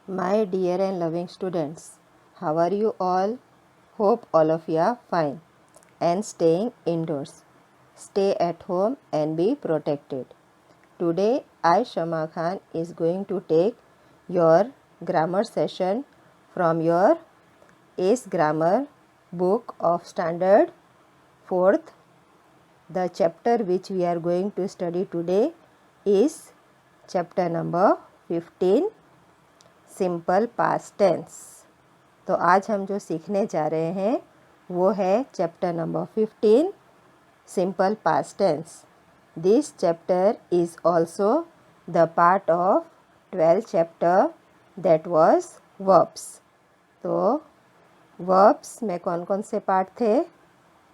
My dear and loving students, how are you all? Hope all of you are fine and staying indoors. Stay at home and be protected. Today, I, Shama Khan, is going to take your grammar session from your Ace Grammar book of Standard 4th. The chapter which we are going to study today is chapter number 15. Simple past tense. तो आज हम जो सीखने जा रहे हैं वो है chapter number 15 simple past tense. This chapter is also the part of 12th chapter that was verbs. तो वर्ब्स में कौन कौन से पार्ट थे?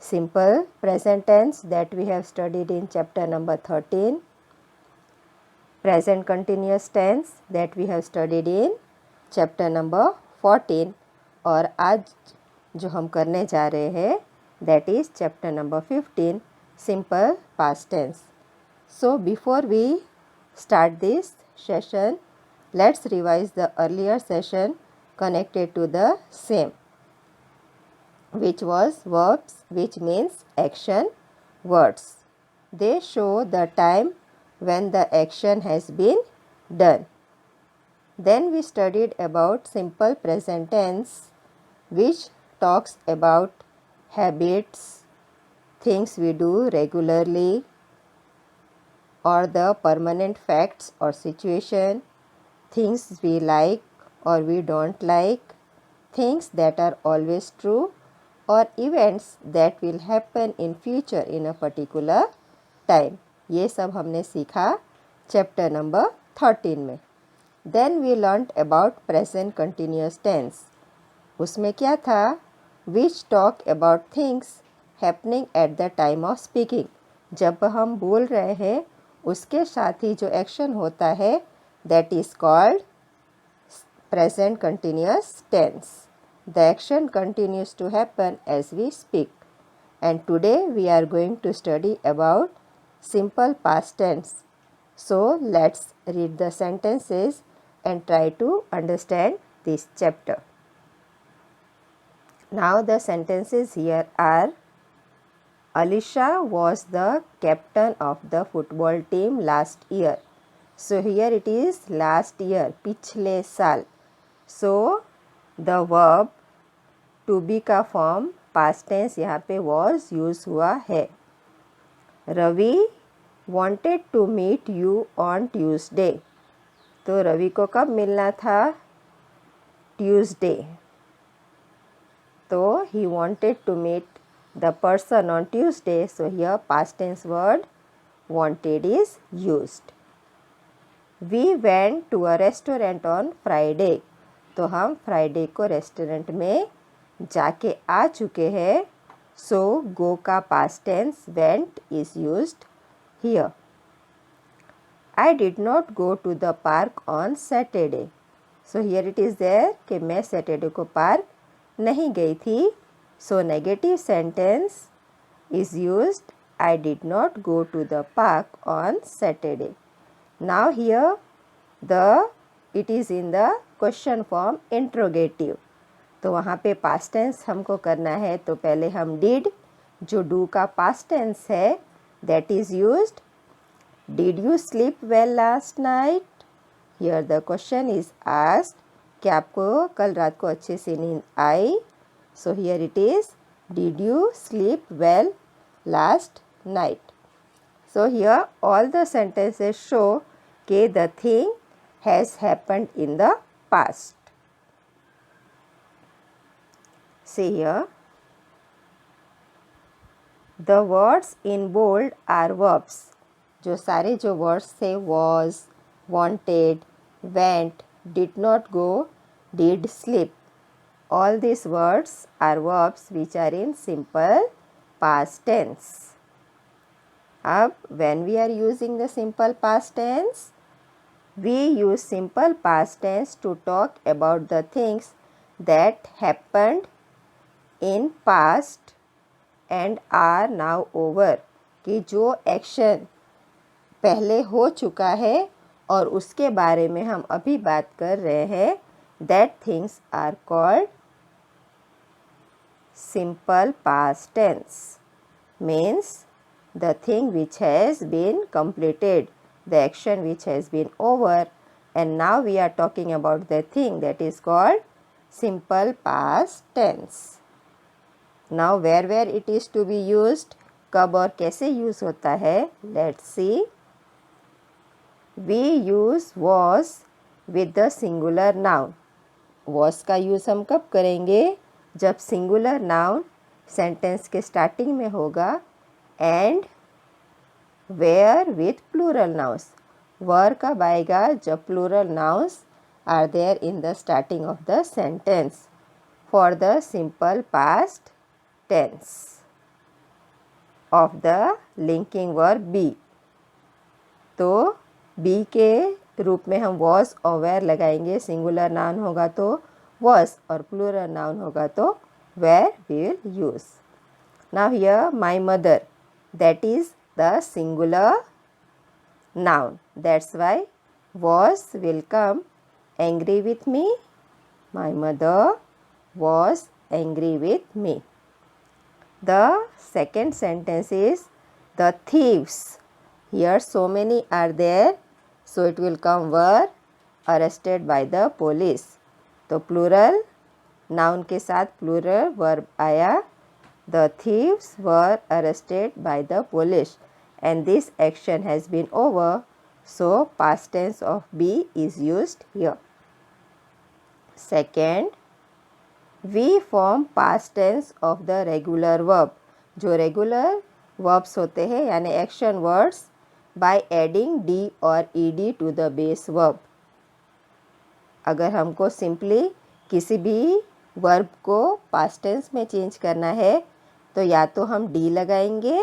Simple present tense that we have studied in chapter number 13, present continuous tense that we have studied in chapter number 14 और आज जो हम करने जा रहे हैं that is chapter number 15 simple past tense. So before we start this session let's revise the earlier session connected to the same which was verbs, which means action words. They show the time when the action has been done. Then we studied about simple present tense, which talks about habits, things we do regularly, or the permanent facts or situation, things we like or we don't like, things that are always true, or events that will happen in future in a particular time. ये सब हमने सीखा chapter number 13 में। Then we learnt about present continuous tense. उसमें क्या था? Which talk about things happening at the time of speaking. जब हम बोल रहे हैं उसके साथ ही जो एक्शन होता है that is called present continuous tense. The action continues to happen as we speak. And today we are going to study about simple past tense. So let's read the sentences and try to understand this chapter. Now the sentences here are: Alisha was the captain of the football team last year. So here it is last year, पिछले साल. So the verb to be का form past tense यहाँ पे was use हुआ है. Ravi wanted to meet you on Tuesday. तो रवि को कब मिलना था? ट्यूसडे। तो ही wanted to meet the person on Tuesday. So here past tense word wanted is used. We went to a restaurant on Friday. तो हम फ्राइडे को रेस्टोरेंट में जाके आ चुके हैं. So go का past tense went is used here. I did not go to the park on Saturday. So here it is there कि मैं सैटरडे को पार्क नहीं गई थी. So negative sentence is used. I did not go to the park on Saturday. Now here it is in the question form interrogative. तो वहाँ पे past tense हमको करना है. तो पहले हम did जो do का past tense है that is used. Did you sleep well last night? Here the question is asked कि आपको कल रात को अच्छे से नींद आई. So here it is did you sleep well last night? So here all the sentences show कि the thing has happened in the past. See here the words in bold are verbs. जो सारे जो words थे was, wanted, went, did not go, did sleep. All these words are verbs which are in simple past tense. अब when we are using the simple past tense, we use simple past tense to talk about the things that happened in past and are now over. कि जो action पहले हो चुका है और उसके बारे में हम अभी बात कर रहे हैं that things are called simple past tense. Means the thing which has been completed, the action which has been over, and now we are talking about the thing that is called simple past tense. Now where it is to be used, कब और कैसे use होता है, let's see. We use was with the singular noun. was का use हम कब करेंगे, जब सिंगुलर नाउन सेंटेंस के स्टार्टिंग में होगा, and were with plural nouns. Were कब आएगा, जब plural nouns are there in the starting of the sentence for the simple past tense of the linking verb be. तो बी के रूप में हम वॉज और वेयर लगाएंगे. सिंगुलर नाउन होगा तो वॉज और प्लूरल नाउन होगा तो where we will use. Now here my mother, that is the singular noun. That's why was will come angry with me. My mother was angry with me. The second sentence is the thieves. Here so many are there, so it will come were arrested by the police. तो plural noun के साथ plural verb आया. The thieves were arrested by the police. And this action has been over, so past tense of be is used here. Second, we form past tense of the regular verb. जो regular verbs होते हैं यानी action words, by adding d और ed to the base verb. अगर हमको simply किसी भी verb को past tense में change करना है तो या तो हम d लगाएंगे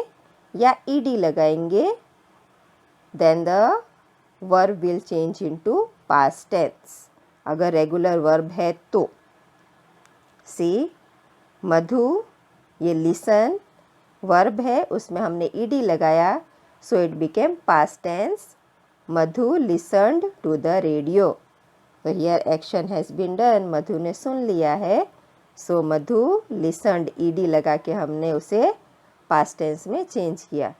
या ed लगाएंगे, then the verb will change into past tense. अगर regular verb है तो. See, मधु, ये listen verb है, उसमें हमने ed लगाया, so it became past tense. Madhu listened to the radio. तो here action has been done. मधु ने सुन लिया है, so मधु listened ed लगा के हमने उसे पास्ट टेंस में चेंज किया.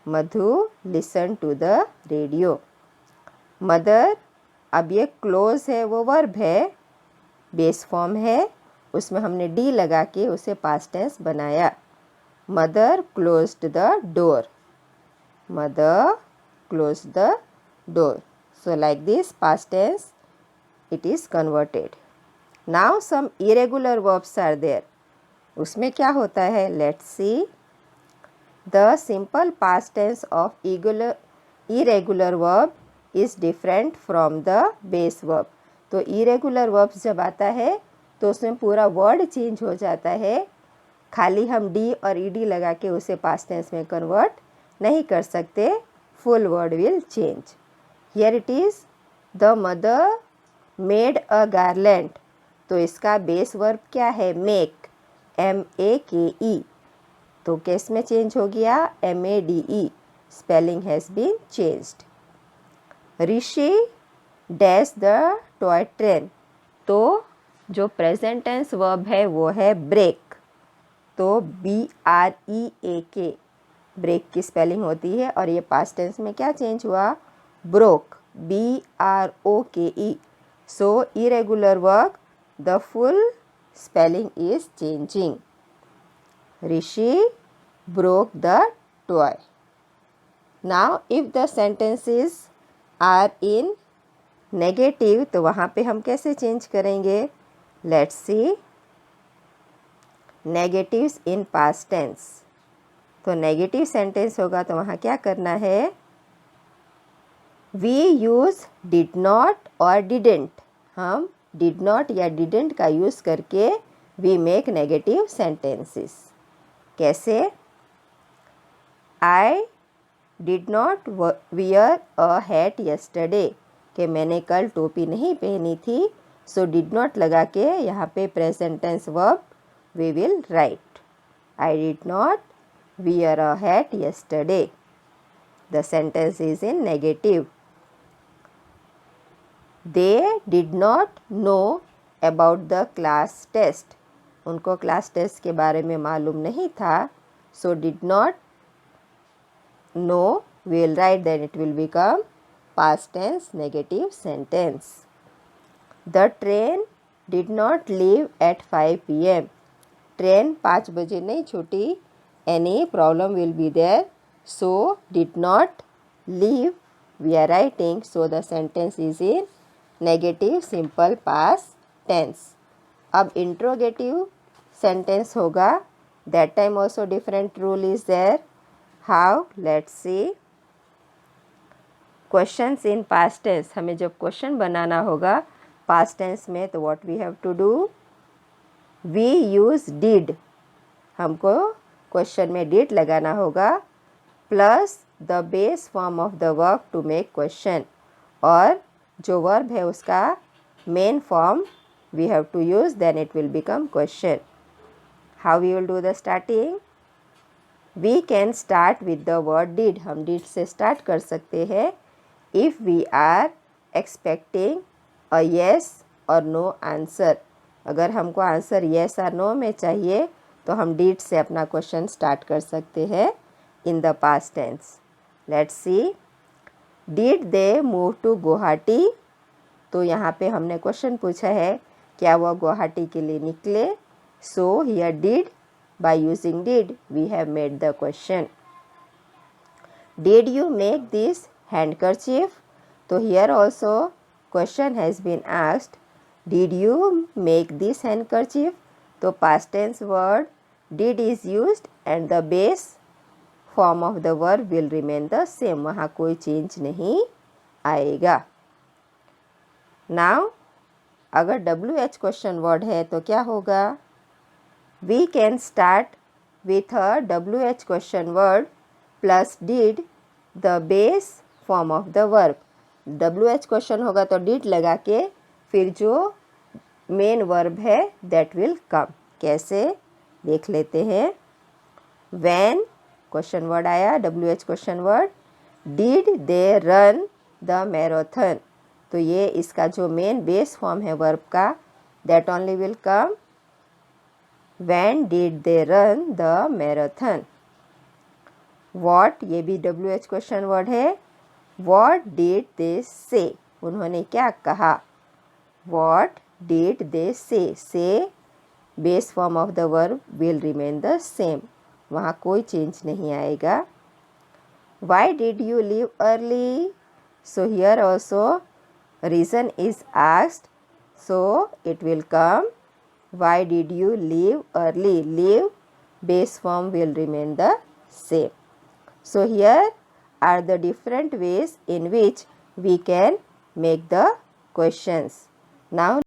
Madhu listen to the radio. Mother, अब ये क्लोज है वो वर्ब है, बेस फॉर्म है, उसमें हमने डी लगा के उसे पास्ट टेंस बनाया. Mother closed the door. Mother closed the door. So like this past tense it is converted. Now some irregular verbs are there. उसमें क्या होता है, let's see. The simple past tense of irregular verb is different from the base verb. तो irregular verbs जब आता है तो उसमें पूरा वर्ड चेंज हो जाता है. खाली हम डी और ed लगा के उसे past tense में कन्वर्ट नहीं कर सकते. Full word will change. Here it is, the mother made a garland. तो इसका बेस वर्ब क्या है, make, make. तो केस में चेंज हो गया, made. Spelling has been changed. Rishi dash the toy train. तो जो प्रेजेंट टेंस वर्ब है वो है ब्रेक. तो BREAK ब्रेक की स्पेलिंग होती है, और ये पास्ट टेंस में क्या चेंज हुआ, broke, BROKE. So irregular verb the full spelling is changing. Rishi broke the toy. Now if the sentences are in negative तो वहाँ पे हम कैसे चेंज करेंगे, let's see. Negatives in past tense. तो नेगेटिव सेंटेंस होगा तो वहाँ क्या करना है, we use did not और didn't. हम did not या didn't का यूज़ करके we make negative sentences. कैसे, I did not wear a hat yesterday. कि मैंने कल टोपी नहीं पहनी थी, सो डिड नॉट लगा के यहाँ पे present tense verb we will write. I did not wear a hat yesterday. The sentence is in negative. They did not know about the class test. उनको क्लास टेस्ट के बारे में मालूम नहीं था. So did not know, we will write, then it will become past tense negative sentence. The train did not leave at 5 p.m. Train 5 बजे नहीं छूटी. Any problem will be there. So did not leave we are writing. So the sentence is in negative simple past tense. अब interrogative sentence होगा. That time also different rule is there. How? Let's see. Questions in past tense. हमें जब question बनाना होगा past tense में, तो what we have to do? We use did. हमको question में did लगाना होगा plus the base form of the verb to make question, और जो वर्ब है उसका main form we have to use, then it will become question. How we will do the starting? We can start with the word did. हम did से start कर सकते हैं if we are expecting a yes और no answer. अगर हमको answer yes और no में चाहिए तो हम डिड से अपना क्वेश्चन स्टार्ट कर सकते हैं in the past tense. Let's see. Did they move to Guwahati? तो यहाँ पे हमने क्वेश्चन पूछा है क्या वह गुवाहाटी के लिए निकले. So here did, by using did we have made the question. Did you make this handkerchief? तो here also question has been asked. Did you make this handkerchief? तो past tense word did is used and the base form of the verb will remain the same. वहाँ कोई change नहीं आएगा. Now अगर WH question word है तो क्या होगा? We can start with a WH question word plus did the base form of the verb. WH question होगा तो did लगा के फिर जो मेन वर्ब है that will come. कैसे देख लेते हैं. When क्वेश्चन वर्ड आया, WH question word. Did they run the marathon? तो ये इसका जो मेन बेस फॉर्म है वर्ब का, that only will come when did they run the marathon. What, ये भी WH क्वेश्चन वर्ड है. What did they say? उन्होंने क्या कहा. What did they say? Say base form of the verb will remain the same. वहाँ कोई change नहीं आएगा. Why did you leave early? So here also reason is asked, so it will come why did you leave early. Leave base form will remain the same. So here are the different ways in which we can make the questions. Now